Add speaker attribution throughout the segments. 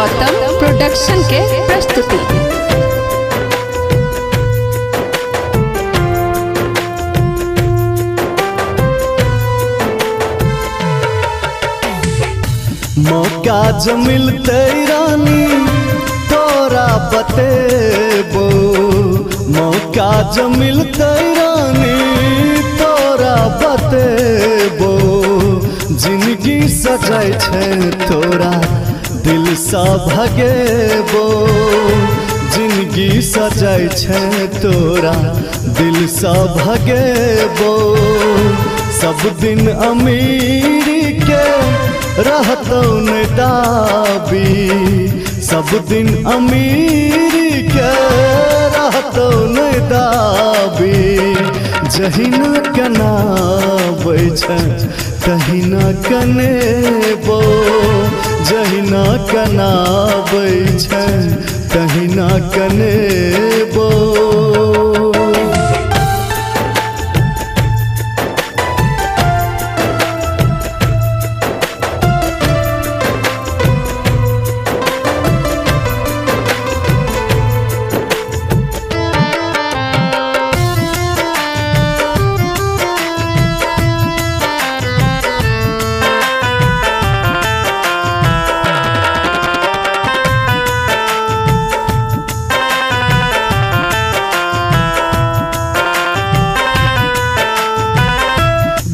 Speaker 1: Gautam production के प्रस्तुति।
Speaker 2: मौका जो मिलते रानी तोरा बतेबो, मौका जो मिलते रानी तोरा बतेबो। जिंदगी सजाय छे तोरा दिल सा भगेबो, जिंदगी सजाय छे तोरा दिल सा भगेबो। सब दिन अमीरी के रहतो न दाबी, सब दिन अमीरी के रहतो न दाबी। जहिना कनाबै छै तहिना कनेबो, जहिना कनाबै छै तहिना कनेबो।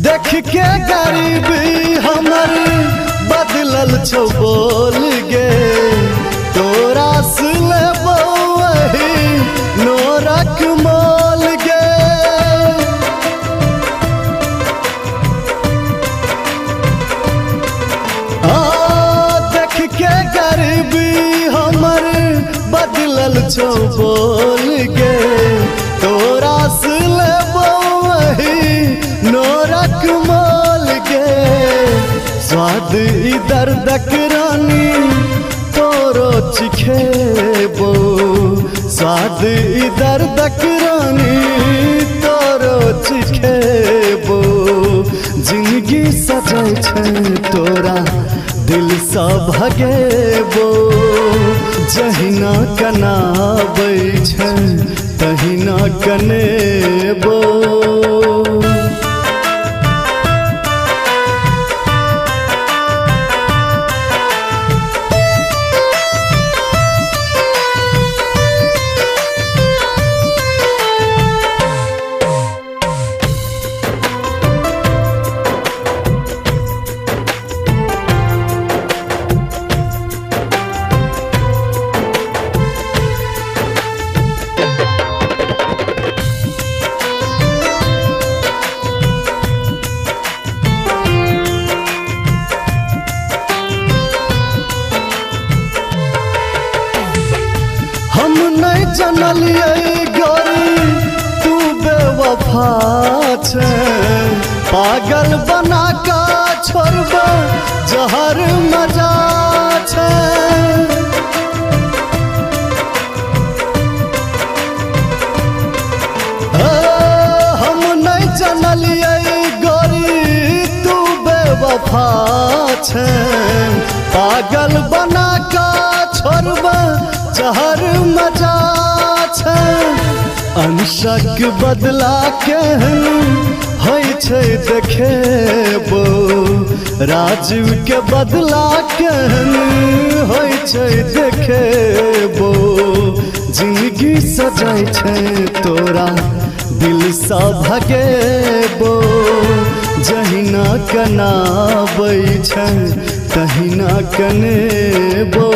Speaker 2: देख के गरीबी हमर बदलल छौ बोल गे, तोरा से लेबो वही नोरक मोल गे। देख के गरीबी हमर बदलल छौ बोल गे, तोरा से लेबो वही नोरक मोल गे। स्वाद इधर दक रानी तोरो चिखेबो, स्वाद इधर दक रानी तोरो चिखेबो। जिंदगी सजाय छे तोरा दिल सा भगेबो, जहिना कनाबै छै तहिना कनेबो। हम नहीं जनलिए गोरी तू बेवफा छे, पागल बना का छोड़बो जहर मजा छे। हम नहीं जनलिए गोरी तू बेवफा छे, पागल बना का छोड़बो जहर मजा छे। अंशक बदला केहन होइ छै देखेबो, राजीव के बदला केहन होइ छै देखेबो। जिंदगी सजाय छै तोरा दिल सा भगेबो, जहिना कनाबै छै तहिना कनेबो।